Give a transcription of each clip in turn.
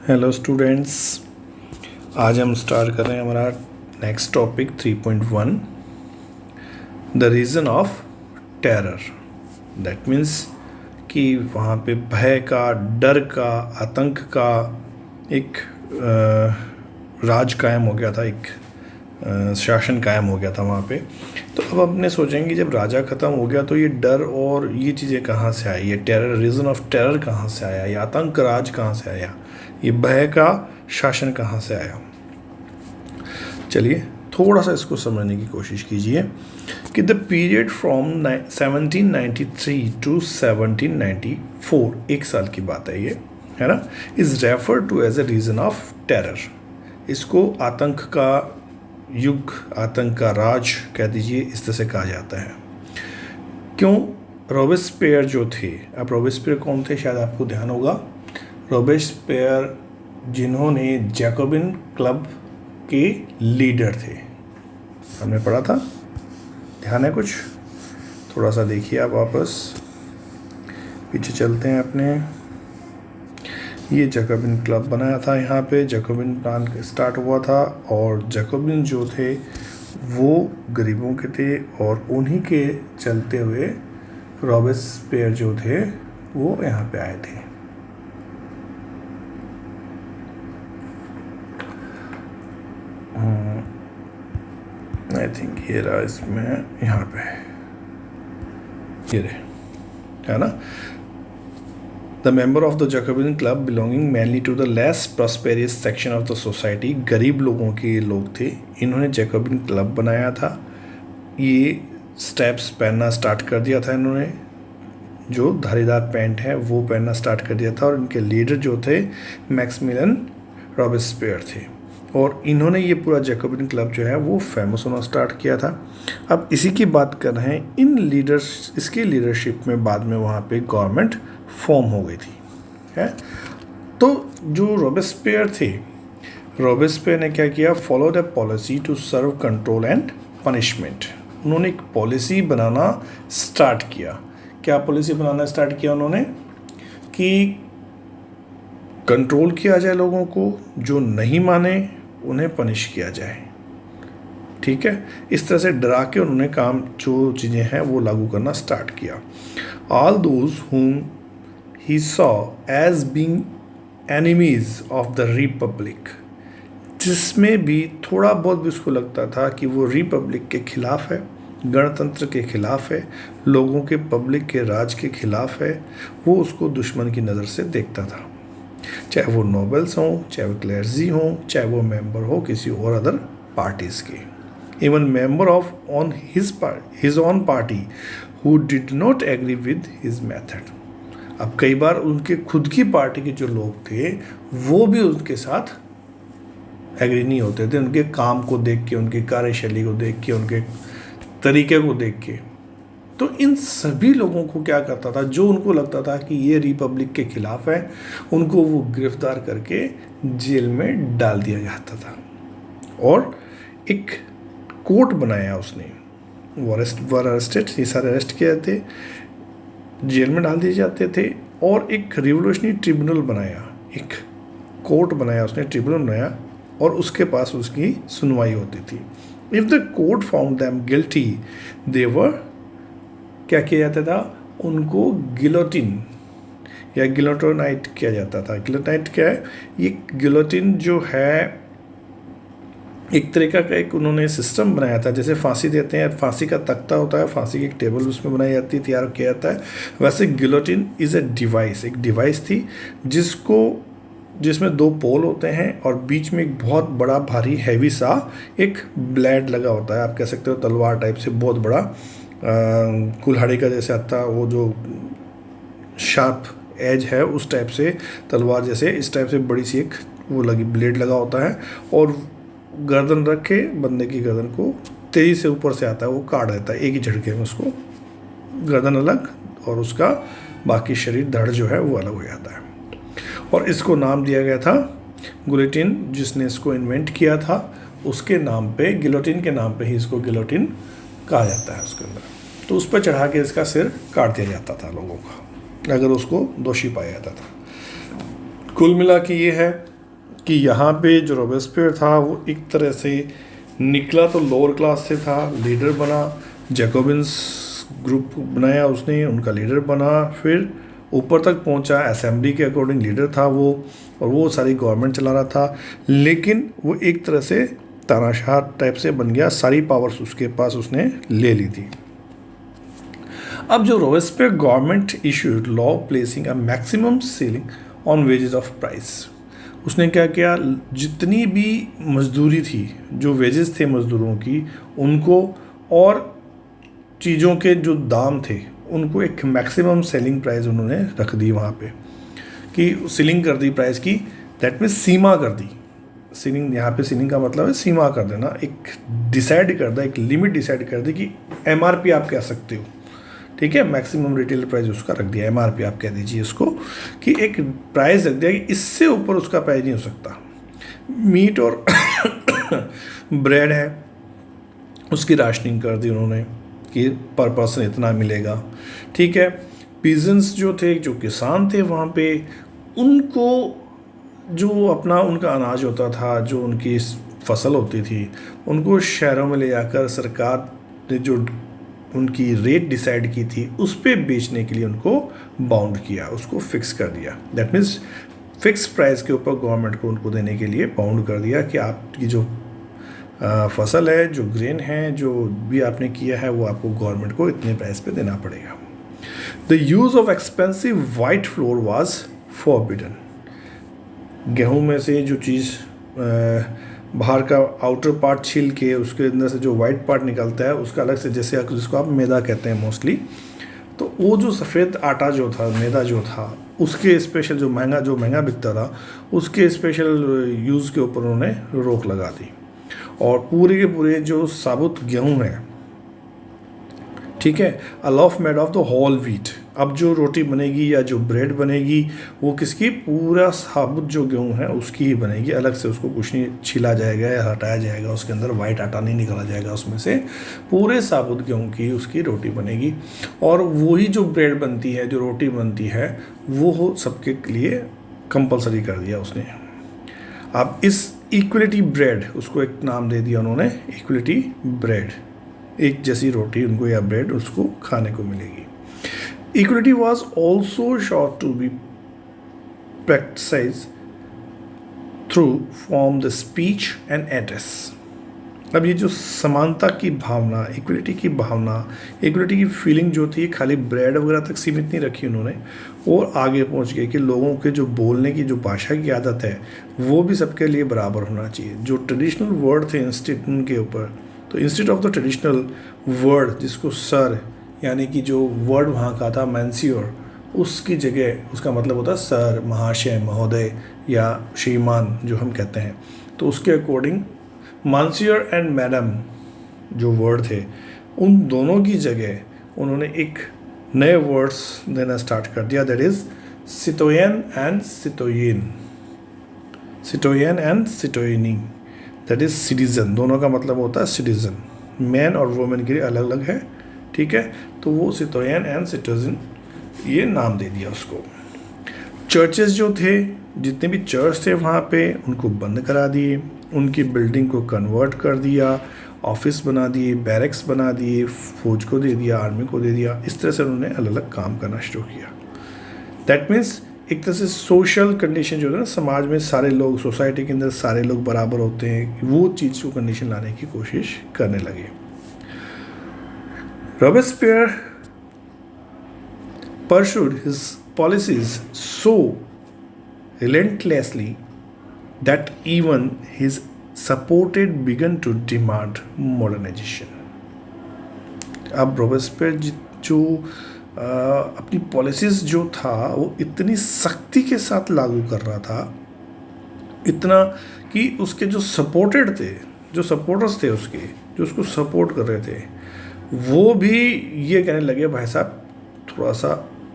Hello students, आज हम start कर रहे हैं हमारा next topic 3.1 the reason of terror. That means कि वहाँ पे भय का, डर का, आतंक का एक राज कायम हो गया था, एक शासन कायम हो गया था वहाँ पे। तो अब अपने सोचेंगे जब राजा ख़त्म हो गया तो ये डर और ये चीज़ें कहाँ से आई, ये टेरर, रीज़न ऑफ टेरर कहाँ से आया, ये आतंक राज कहाँ से आया, ये भय का शासन कहाँ से आया। चलिए थोड़ा सा इसको समझने की कोशिश कीजिए कि द पीरियड फ्रॉम 1793 टू 1794, एक साल की बात है ये, है ना, is refer to as a reason of terror. इसको आतंक का युग, आतंक का राज कह दीजिए, इस तरह से कहा जाता है। क्यों? रॉबेस्पियर जो थे, अब रॉबेस्पियर कौन थे शायद आपको ध्यान होगा। रॉबेस्पियर जिन्होंने जैकोबिन क्लब के लीडर थे, हमने पढ़ा था, ध्यान है कुछ? थोड़ा सा देखिए आप, वापस पीछे चलते हैं अपने। ये जैकोबिन क्लब बनाया था, यहाँ पे जैकोबिन प्लान स्टार्ट हुआ था, और जैकोबिन जो थे वो गरीबों के थे, और उन्हीं के चलते हुए रॉबेस्पियर जो थे वो यहाँ पे आए थे। आई थिंक ये रहा, इसमें यहाँ पे ये रहे, है ना। The member of the Jacobin Club belonging mainly to the less prosperous section of the society, गरीब लोगों के ये लोग थे, इन्होंने जैकोबिन क्लब बनाया था। ये स्टेप्स पहनना स्टार्ट कर दिया था इन्होंने, जो धारीदार पैंट है वो पहनना स्टार्ट कर दिया था, और इनके लीडर जो थे मैक्सिमिलियन रॉबेस्पियर थे, और इन्होंने ये पूरा जैकोबिन क्लब जो है वो फेमस होना स्टार्ट किया था। अब इसी की बात कर रहे हैं, इन लीडर्स, इसकी लीडरशिप में बाद में वहाँ पे गवर्नमेंट फॉर्म हो गई थी, है। तो जो रॉबेस्पियर थे, रॉबेस्पियर ने क्या किया, follow the policy to serve control and punishment. उन्होंने एक पॉलिसी बनाना स्टार्ट किया। क्या पॉलिसी बनाना स्टार्ट किया उन्होंने? कि कंट्रोल किया जाए लोगों को, जो नहीं माने उन्हें पनिश किया जाए, ठीक है। इस तरह से डरा के उन्होंने काम, जो चीज़ें हैं वो लागू करना स्टार्ट किया। All those whom he saw as being enemies of the republic, जिसमें भी थोड़ा बहुत भी उसको लगता था कि वो रिपब्लिक के खिलाफ है, गणतंत्र के खिलाफ है, लोगों के, पब्लिक के राज के खिलाफ है, वो उसको दुश्मन की नज़र से देखता था। चाहे वो नोबल्स हों, चाहे वो क्लर्जी हों, चाहे वो मेंबर हो किसी और अदर पार्टीज़ के, even member of own his own party who did not agree with his method. अब कई बार उनके खुद की पार्टी के जो लोग थे वो भी उनके साथ एग्री नहीं होते थे, उनके काम को देख के, उनकी कार्यशैली को देख के, उनके तरीके को देख के। तो इन सभी लोगों को क्या करता था, जो उनको लगता था कि ये रिपब्लिक के खिलाफ है, उनको वो गिरफ्तार करके जेल में डाल दिया जाता था, और एक कोर्ट बनाया उसने, वो अरेस्टेड, ये सारे अरेस्ट किए थे, जेल में डाल दिए जाते थे, और एक रिवोल्यूशनरी ट्रिब्यूनल बनाया, एक कोर्ट बनाया उसने, ट्रिब्यूनल बनाया, और उसके पास उसकी सुनवाई होती थी। If the court found them guilty, they were, क्या किया जाता था, उनको गिलोटिन या गिलोटोनाइट किया जाता था। गिलोटाइट क्या है? ये गिलोटिन जो है एक तरीका का एक उन्होंने सिस्टम बनाया था, जैसे फांसी देते हैं, फांसी का तख्ता होता है, फांसी की एक टेबल उसमें बनाई जाती है, तैयार किया जाता है, वैसे गिलोटिन इज़ ए डिवाइस, एक डिवाइस थी जिसमें दो पोल होते हैं, और बीच में एक बहुत बड़ा भारी हैवी सा एक ब्लेड लगा होता है, आप कह सकते हो तलवार टाइप से, बहुत बड़ा कुल्हाड़ी का जैसे आता है, वो जो शार्प एज है उस टाइप से, तलवार जैसे, इस टाइप से बड़ी सी एक वो लगी ब्लेड लगा होता है, और गर्दन रख के बंदे की गर्दन को तेज़ी से ऊपर से आता है, वो काट देता है एक ही झटके में, उसको गर्दन अलग और उसका बाकी शरीर, धड़ जो है वो अलग हो जाता है। और इसको नाम दिया गया था गिलोटिन, जिसने इसको इन्वेंट किया था उसके नाम पे, गिलोटिन के नाम पे ही इसको गिलोटिन कहा जाता है उसके अंदर। तो उस पर चढ़ा के इसका सिर काट दिया जाता था लोगों का, अगर उसको दोषी पाया जाता था। कुल मिला के ये है कि यहाँ पे जो रॉबेस्पियर था वो एक तरह से निकला तो लोअर क्लास से था, लीडर बना, जैकोबिन्स ग्रुप बनाया उसने, उनका लीडर बना, फिर ऊपर तक पहुँचा, असेंबली के अकॉर्डिंग लीडर था वो, और वो सारी गवर्नमेंट चला रहा था, लेकिन वो एक तरह से तानाशाह टाइप से बन गया, सारी पावर्स उसके पास उसने ले ली थी। अब जो Robespierre government issued law placing a maximum ceiling on wages of price. उसने क्या किया, जितनी भी मजदूरी थी, जो वेजेस थे मजदूरों की, उनको और चीज़ों के जो दाम थे उनको एक मैक्सिमम सेलिंग प्राइस उन्होंने रख दी वहाँ पे, कि सीलिंग कर दी प्राइस की, दैट मीन्स सीमा कर दी। सीलिंग, यहाँ पे सीलिंग का मतलब है सीमा कर देना, एक डिसाइड कर दिया, एक लिमिट डिसाइड कर दी कि MRP आप कह सकते हो, ठीक है, मैक्सिमम रिटेल प्राइस उसका रख दिया, MRP आप कह दीजिए उसको, कि एक प्राइस रख दिया कि इससे ऊपर उसका प्राइस नहीं हो सकता। मीट और ब्रेड है, उसकी राशनिंग कर दी उन्होंने कि पर पर्सन इतना मिलेगा, ठीक है। पीजेंट्स जो थे, जो किसान थे वहाँ पे, उनको जो अपना उनका अनाज होता था, जो उनकी फसल होती थी, उनको शहरों में ले जाकर सरकार ने जो उनकी रेट डिसाइड की थी उस पर बेचने के लिए उनको बाउंड किया, उसको फिक्स कर दिया। दैट मीन्स फिक्स प्राइस के ऊपर गवर्नमेंट को उनको देने के लिए बाउंड कर दिया कि आपकी जो फसल है, जो ग्रेन है, जो भी आपने किया है, वो आपको गवर्नमेंट को इतने प्राइस पे देना पड़ेगा। The use of expensive white floor was forbidden. गेहूं में से जो चीज़ बाहर का आउटर पार्ट छील के उसके अंदर से जो वाइट पार्ट निकलता है उसका अलग से, जैसे जिसको आप मैदा कहते हैं मोस्टली, तो वो जो सफ़ेद आटा जो था, मैदा जो था, उसके स्पेशल जो महंगा बिकता था, उसके स्पेशल यूज़ के ऊपर उन्होंने रोक लगा दी। और पूरे के पूरे जो साबुत गेहूं है, ठीक है, a loaf made of the whole wheat. अब जो रोटी बनेगी या जो ब्रेड बनेगी वो किसकी, पूरा साबुत जो गेहूं है उसकी ही बनेगी, अलग से उसको कुछ नहीं छिला जाएगा या हटाया जाएगा, उसके अंदर वाइट आटा नहीं निकाला जाएगा उसमें से, पूरे साबुत गेहूं की उसकी रोटी बनेगी। और वही जो ब्रेड बनती है, जो रोटी बनती है, वो सबके लिए कंपलसरी कर दिया उसने। अब इस इक्वलिटी ब्रेड, उसको एक नाम दे दिया उन्होंने, इक्वलिटी ब्रेड, एक जैसी रोटी उनको या ब्रेड उसको खाने को मिलेगी। Equality was also sought to be practiced through from the speech and address। अब ये जो समानता की भावना, इक्वलिटी की भावना, इक्वलिटी की फीलिंग जो थी, खाली ब्रेड वगैरह तक सीमित नहीं रखी उन्होंने, और आगे पहुंच गए कि लोगों के जो बोलने की जो भाषा की आदत है वो भी सबके लिए बराबर होना चाहिए। जो ट्रेडिशनल वर्ड थे इंस्टीट्यूट के ऊपर, तो institute of the traditional word, जिसको सर यानी कि जो वर्ड वहाँ का था मैंसियोर, उसकी जगह उसका मतलब होता है सर, महाशय, महोदय या श्रीमान जो हम कहते हैं, तो उसके अकॉर्डिंग मानसियर एंड मैडम जो वर्ड थे, उन दोनों की जगह उन्होंने एक नए वर्ड्स देना स्टार्ट कर दिया, that is citoyen and citoyen, citoyen and citoyenne, that is citizen. दोनों का मतलब होता है सिटीज़न, मैन और वुमेन के लिए अलग अलग है, ठीक है। तो वो सिटोयन एंड सिटीजन ये नाम दे दिया उसको। चर्चेस जो थे, जितने भी चर्च थे वहाँ पे, उनको बंद करा दिए, उनकी बिल्डिंग को कन्वर्ट कर दिया, ऑफिस बना दिए, बैरक्स बना दिए, फौज को दे दिया, आर्मी को दे दिया। इस तरह से उन्होंने अलग अलग काम करना शुरू किया। दैट मीन्स एक तरह से सोशल कंडीशन जो है ना, समाज में सारे लोग, सोसाइटी के अंदर सारे लोग बराबर होते हैं, वो चीज़ को कंडीशन लाने की कोशिश करने लगे। Robespierre pursued his policies so relentlessly that even his supported began to demand modernization। अब रॉबेस्पियर जो अपनी पॉलिसीज़ जो था वो इतनी सख्ती के साथ लागू कर रहा था, इतना कि उसके जो सपोर्टेड थे, जो सपोर्टर्स थे उसके, जो उसको सपोर्ट कर रहे थे, वो भी ये कहने लगे भाई साहब थोड़ा सा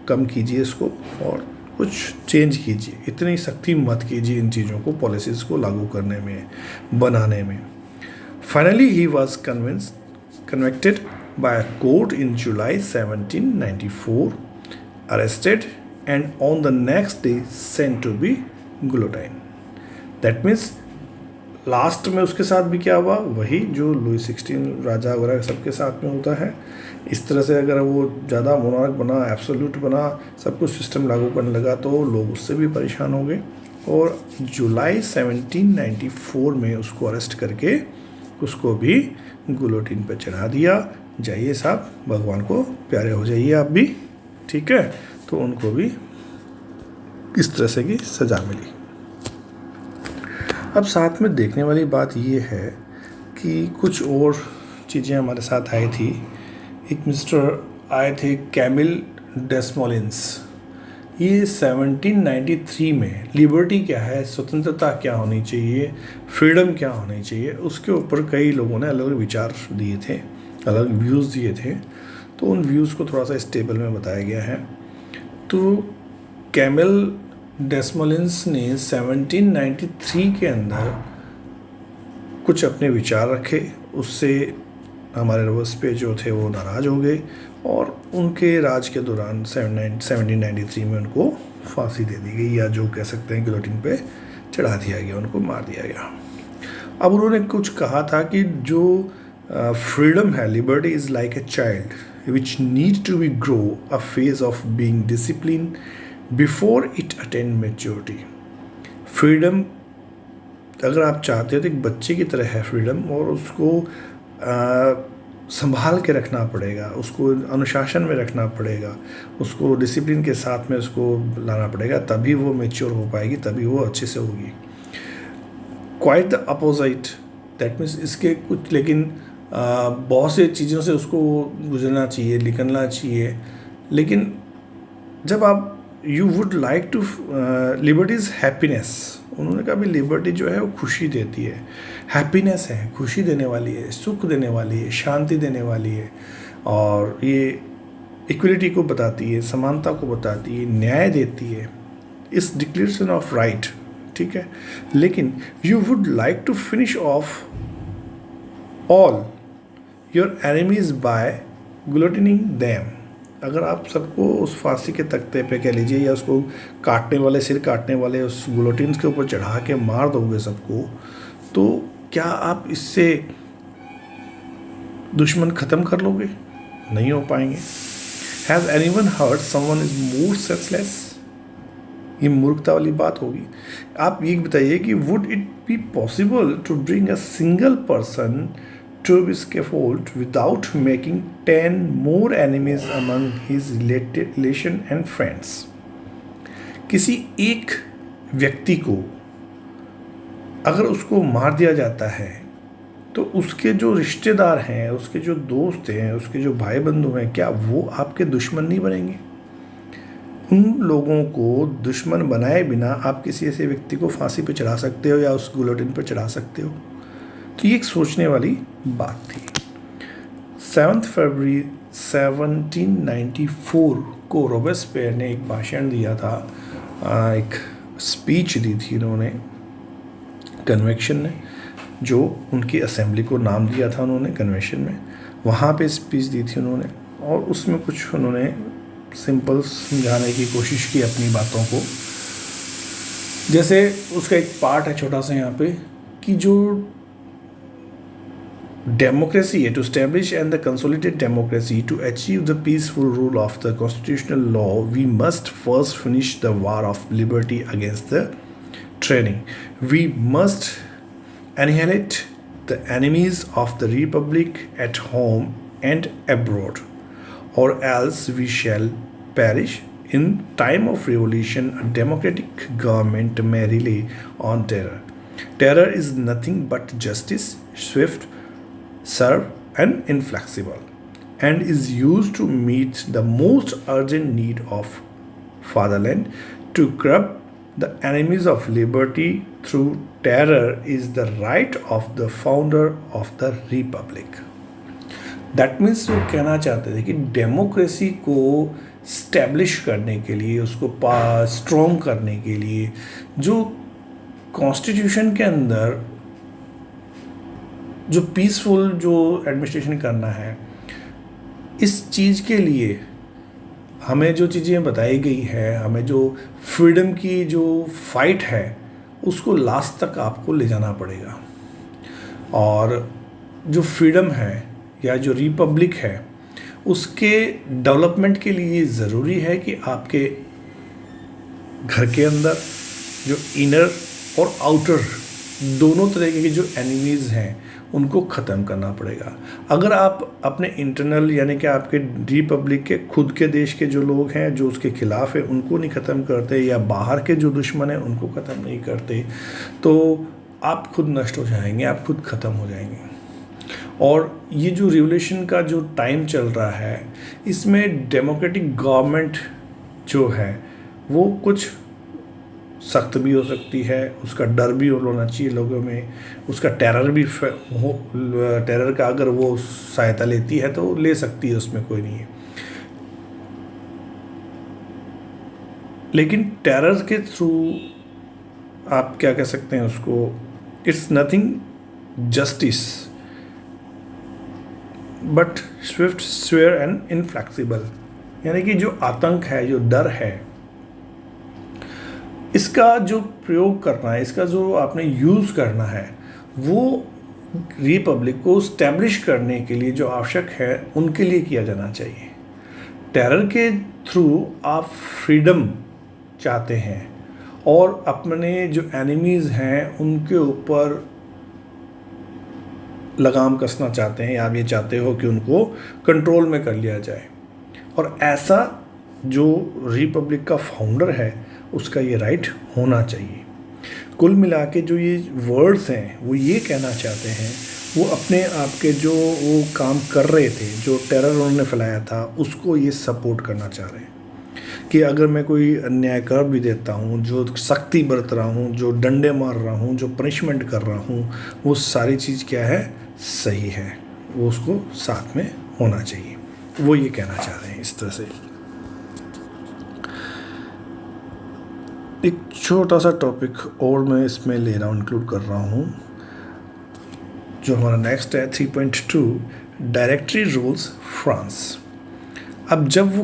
कम कीजिए इसको और कुछ चेंज कीजिए, इतनी सख्ती मत कीजिए इन चीज़ों को, पॉलिसीज़ को लागू करने में, बनाने में। Finally he was convicted by a court in July 1794, arrested and on the next day sent to be guillotined. That means last में उसके साथ भी क्या हुआ, वही जो लुई 16 राजा वगैरह सबके साथ में होता है। इस तरह से अगर वो ज़्यादा मोनार्क बना, एब्सोल्यूट बना, सब कुछ सिस्टम लागू करने लगा तो लोग उससे भी परेशान हो गए और जुलाई 1794 में उसको अरेस्ट करके उसको भी गुलोटिन पे चढ़ा दिया। जाइए साहब, भगवान को प्यारे हो जाइए आप भी, ठीक है। तो उनको भी इस तरह से की सज़ा मिली। अब साथ में देखने वाली बात ये है कि कुछ और चीज़ें हमारे साथ आई थी। एक मिस्टर आए थे कैमिल डेसमोलिन्स। ये 1793 में लिबर्टी क्या है, स्वतंत्रता क्या होनी चाहिए, फ्रीडम क्या होनी चाहिए, उसके ऊपर कई लोगों ने अलग अलग विचार दिए थे, अलग व्यूज़ दिए थे। तो उन व्यूज़ को थोड़ा सा इस टेबल में बताया गया है। तो कैमिल डेसमोलिन्स ने 1793 के अंदर कुछ अपने विचार रखे, उससे हमारे रोबेस्पियर थे वो नाराज़ हो गए और उनके राज के दौरान 1793 में उनको फांसी दे दी गई, या जो कह सकते हैं गिलोटिन पे चढ़ा दिया गया, उनको मार दिया गया। अब उन्होंने कुछ कहा था कि जो फ्रीडम है, liberty is like a child which need to be grow a phase of being discipline before it attain maturity. Freedom अगर आप चाहते हो तो एक बच्चे की तरह है फ्रीडम, और उसको संभाल के रखना पड़ेगा, उसको अनुशासन में रखना पड़ेगा, उसको डिसिप्लिन के साथ में उसको लाना पड़ेगा, तभी वो मैच्योर हो पाएगी, तभी वो अच्छे से होगी। Quite the opposite, that means इसके कुछ, लेकिन बहुत से चीज़ों से उसको गुजरना चाहिए, निकलना चाहिए। लेकिन जब आप you would like to liberty is happiness, उन्होंने कहा भी लिबर्टी जो है वो खुशी देती है, हैप्पीनेस है, खुशी देने वाली है, सुख देने वाली है, शांति देने वाली है, और ये इक्वलिटी को बताती है, समानता को बताती है, न्याय देती है, इस डिक्लेरेशन ऑफ राइट, ठीक है। लेकिन you would like to finish off all your enemies by guillotining them. अगर आप सबको उस फांसी के तख्ते पे कह लीजिए, या उसको काटने वाले, सिर काटने वाले उस गुलोटिन्स के ऊपर चढ़ा के मार दोगे सबको, तो क्या आप इससे दुश्मन ख़त्म कर लोगे? नहीं हो पाएंगे। Has anyone heard someone is more senseless? ये मूर्खता वाली बात होगी। आप ये बताइए कि would it be possible to bring a single person to be scaffold without making 10 more enemies among his relation and friends? किसी एक व्यक्ति को अगर उसको मार दिया जाता है तो उसके जो रिश्तेदार हैं, उसके जो दोस्त हैं, उसके जो भाई बंधु हैं, क्या वो आपके दुश्मन नहीं बनेंगे? उन लोगों को दुश्मन बनाए बिना आप किसी ऐसे व्यक्ति को फांसी पे चढ़ा सकते हो या उस गुलोटिन पे चढ़ा सकते हो? तो ये एक सोचने वाली बात थी। 7 फरवरी 1794 को रोबेस्पियर ने एक भाषण दिया था, एक स्पीच दी थी इन्होंने, कन्वेक्शन ने, जो उनकी असेंबली को नाम दिया था उन्होंने कन्वेंशन में, वहाँ पे स्पीच दी थी उन्होंने, और उसमें कुछ उन्होंने सिंपल समझाने की कोशिश की अपनी बातों को। जैसे उसका एक पार्ट है छोटा सा यहाँ पे, कि जो democracy, to establish and the consolidate democracy, to achieve the peaceful rule of the constitutional law, we must first finish the war of liberty against the tyranny. We must annihilate the enemies of the republic at home and abroad, or else we shall perish. In time of revolution, a democratic government may rely on terror. Terror is nothing but justice, swift, serve and inflexible, and is used to meet the most urgent need of fatherland. To curb the enemies of liberty through terror is the right of the founder of the republic. That means वो कहना चाहते थे कि democracy को establish करने के लिए, उसको स्ट्रॉन्ग करने के लिए, जो कॉन्स्टिट्यूशन के अंदर जो पीसफुल जो एडमिनिस्ट्रेशन करना है, इस चीज़ के लिए हमें जो चीज़ें बताई गई है, हमें जो फ्रीडम की जो फाइट है उसको लास्ट तक आपको ले जाना पड़ेगा। और जो फ्रीडम है या जो रिपब्लिक है उसके डेवलपमेंट के लिए ज़रूरी है कि आपके घर के अंदर जो इनर और आउटर दोनों तरीके के जो एनिमीज़ हैं उनको ख़त्म करना पड़ेगा। अगर आप अपने इंटरनल यानी कि आपके रिपब्लिक के खुद के देश के जो लोग हैं जो उसके ख़िलाफ़ है उनको नहीं ख़त्म करते, या बाहर के जो दुश्मन हैं उनको ख़त्म नहीं करते, तो आप खुद नष्ट हो जाएंगे, आप खुद ख़त्म हो जाएंगे। और ये जो रिवोल्यूशन का जो टाइम चल रहा है इसमें डेमोक्रेटिक गवर्नमेंट जो है वो कुछ सख्त भी हो सकती है, उसका डर भी होना चाहिए लोगों में, उसका टेरर भी हो, टेरर का अगर वो सहायता लेती है तो ले सकती है, उसमें कोई नहीं है। लेकिन टेरर के थ्रू आप क्या कह सकते हैं उसको, it's nothing justice but Swift swear and inflexible, यानी कि जो आतंक है, जो डर है, इसका जो प्रयोग करना है, इसका जो आपने यूज़ करना है वो रिपब्लिक को स्टैब्लिश करने के लिए जो आवश्यक है उनके लिए किया जाना चाहिए। टेरर के थ्रू आप फ्रीडम चाहते हैं और अपने जो एनिमीज़ हैं उनके ऊपर लगाम कसना चाहते हैं, या आप ये चाहते हो कि उनको कंट्रोल में कर लिया जाए। और ऐसा जो रिपब्लिक का फाउंडर है उसका ये राइट होना चाहिए। कुल मिला के जो ये वर्ड्स हैं वो ये कहना चाहते हैं, वो अपने आप के जो वो काम कर रहे थे, जो टेरर उन्होंने फैलाया था, उसको ये सपोर्ट करना चाह रहे हैं कि अगर मैं कोई अन्याय कर भी देता हूँ, जो सख्ती बरत रहा हूँ, जो डंडे मार रहा हूँ, जो पनिशमेंट कर रहा हूँ, वो सारी चीज़ क्या है, सही है, वो उसको साथ में होना चाहिए। वो ये कहना चाह रहे हैं इस तरह से। एक छोटा सा टॉपिक और मैं इसमें ले रहा हूँ, इंक्लूड कर रहा हूँ, जो हमारा नेक्स्ट है 3.2 डायरेक्टरी रूल्स फ्रांस। अब जब वो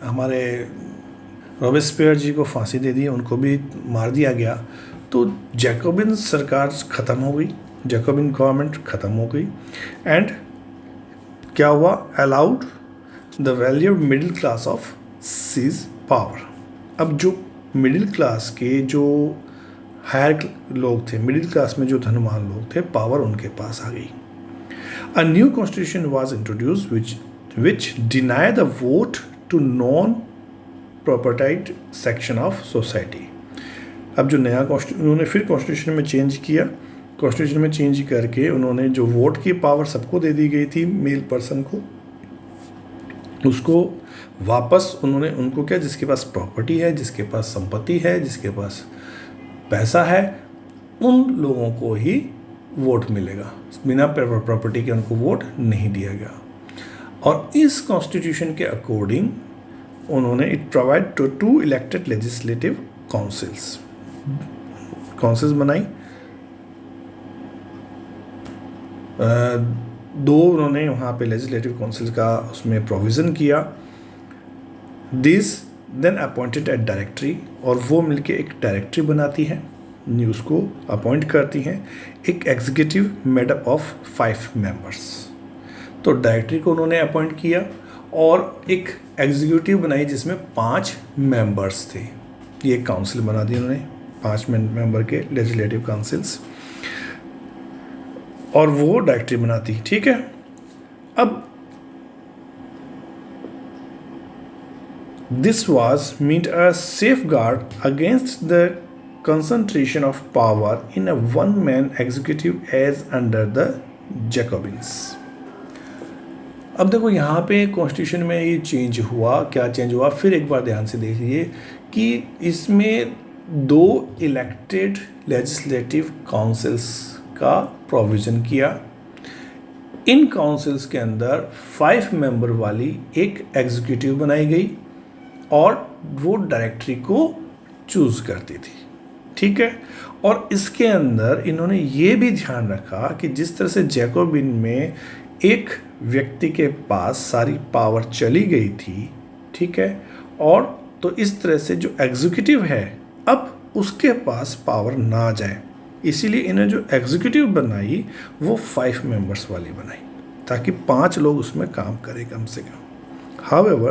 हमारे रॉबेस्पियर जी को फांसी दे दी, उनको भी मार दिया गया, तो जैकोबिन सरकार ख़त्म हो गई, जैकोबिन गवर्नमेंट ख़त्म हो गई। एंड क्या हुआ, allowed the value middle class of seize power. अब जो मिडिल क्लास के जो हायर लोग थे, मिडिल क्लास में जो धनवान लोग थे, पावर उनके पास आ गई। A new constitution was introduce which deny the vote to non-propertied section of society। अब जो नया उन्होंने फिर कॉन्स्टिट्यूशन में चेंज किया, कॉन्स्टिट्यूशन में चेंज करके उन्होंने जो वोट की पावर सबको दे दी गई थी, मेल पर्सन को, उसको वापस उन्होंने उनको क्या, जिसके पास प्रॉपर्टी है, जिसके पास संपत्ति है, जिसके पास पैसा है, उन लोगों को ही वोट मिलेगा, बिना प्रॉपर्टी के उनको वोट नहीं दिया गया। और इस कॉन्स्टिट्यूशन के अकॉर्डिंग उन्होंने it provide to elected legislative councils बनाई, दो उन्होंने वहाँ पे लेजिस्लेटिव काउंसिल का उसमें प्रोविज़न किया। This then appointed at directory, और वो मिलके एक डायरेक्टरी बनाती है, न्यूज़ को अपॉइंट करती हैं, एक executive made up of 5 members. तो डायरेक्टरी को उन्होंने अपॉइंट किया और एक एग्जीक्यूटिव बनाई जिसमें 5 मेंबर्स थे। ये एक काउंसिल बना दी उन्होंने, 5 मेंबर के लेजिस्लेटिव काउंसिल्स, और वो डायरेक्टरी बनाती, ठीक है। अब this was meant a safeguard against the concentration of power in a one man executive as under the Jacobins. अब देखो यहाँ पे कॉन्स्टिट्यूशन में ये चेंज हुआ, क्या चेंज हुआ, फिर एक बार ध्यान से देखिए कि इसमें 2 इलेक्टेड लेजिस्लेटिव काउंसिल्स का प्रोविज़न किया। इन काउंसिल्स के अंदर 5 मेंबर वाली एक एग्जीक्यूटिव बनाई गई और वो डायरेक्टरी को चूज़ करती थी, ठीक है। और इसके अंदर इन्होंने ये भी ध्यान रखा कि जिस तरह से जैकोबिन में एक व्यक्ति के पास सारी पावर चली गई थी, ठीक है, और तो इस तरह से जो एग्जीक्यूटिव है अब उसके पास पावर ना जाए, इसीलिए इन्हें जो एग्जीक्यूटिव बनाई वो 5 मेंबर्स वाली बनाई, ताकि 5 लोग उसमें काम करें कम से कम। However,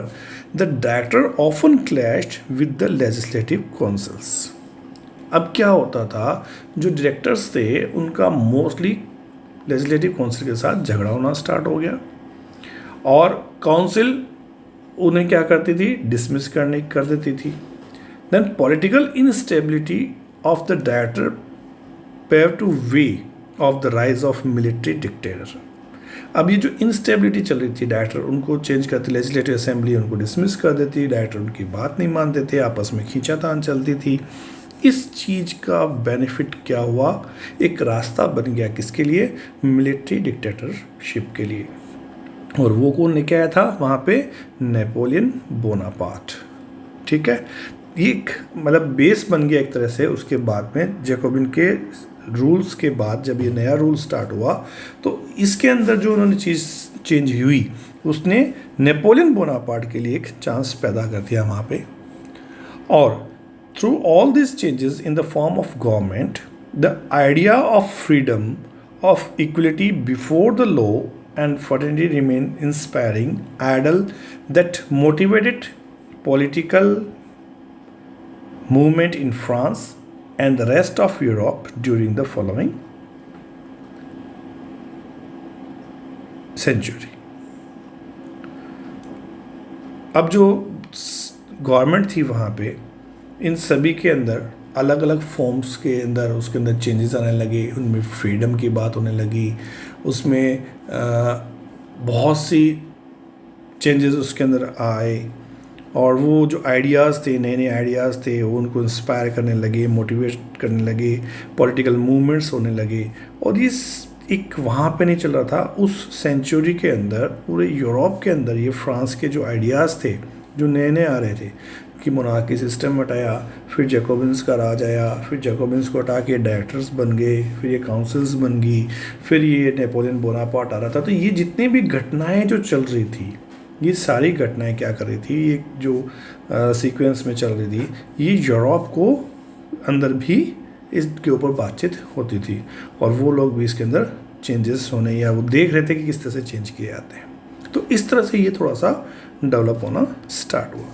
the director often clashed with the legislative councils. अब क्या होता था, जो डायरेक्टर्स थे उनका मोस्टली लेजिस्लेटिव काउंसिल के साथ झगड़ा होना स्टार्ट हो गया, और काउंसिल उन्हें क्या करती थी, डिसमिस कर देती थी। Then political instability of the director pave to way of the rise of military dictator. अब ये जो इंस्टेबिलिटी चल रही थी, डायरेक्टर उनको चेंज करती, लेजिस्लेटिव असेंबली उनको डिसमिस कर देती, डायरेक्टर उनकी बात नहीं मानते थे, आपस में खींचातान चलती थी। इस चीज़ का बेनिफिट क्या हुआ, एक रास्ता बन गया किसके लिए, मिलिट्री डिक्टेटरशिप के लिए। और वो कौन लेके आया था वहाँ पे, नेपोलियन बोनापार्ट। ठीक है, ये एक मतलब बेस बन गया एक तरह से। उसके बाद में जैकोबिन के रूल्स के बाद जब ये नया रूल स्टार्ट हुआ, तो इसके अंदर जो उन्होंने चीज़ चेंज हुई, उसने नेपोलियन बोनापार्ट के लिए एक चांस पैदा कर दिया वहाँ पे। और through all this changes in the form of government, the idea of freedom, of equality before the law and fraternity remain inspiring ideal that motivated political movement in France and the rest of Europe during the following century. अब जो government थी वहाँ पे, इन सभी के अंदर अलग अलग फॉर्म्स के अंदर उसके अंदर चेंजेस आने लगे, उनमें फ्रीडम की बात होने लगी, उसमें बहुत सी चेंजेस उसके अंदर आए, और वो जो आइडियाज़ थे, नए नए आइडियाज़ थे, वो उनको इंस्पायर करने लगे, मोटिवेट करने लगे, पॉलिटिकल मूवमेंट्स होने लगे। और ये एक वहाँ पे नहीं चल रहा था, उस सेंचुरी के अंदर पूरे यूरोप के अंदर ये फ्रांस के जो आइडियाज़ थे जो नए नए आ रहे थे कि मोनार्की सिस्टम हटाया, फिर जैकोबिन्स का राज आया, फिर जैकोबिन्स को हटा के डायरेक्टर्स बन गए, फिर ये काउंसिल्स बन गई, फिर ये नेपोलियन बोनापार्ट आ रहा था। तो ये जितनी भी घटनाएं जो चल रही थी, ये सारी घटनाएं क्या कर रही थी, ये जो सीक्वेंस में चल रही थी, ये यूरोप को अंदर भी इसके ऊपर बातचीत होती थी, और वो लोग भी इसके अंदर चेंजेस होने या वो देख रहे थे कि किस तरह से चेंज किए जाते हैं। तो इस तरह से ये थोड़ा सा डेवलप होना स्टार्ट हुआ।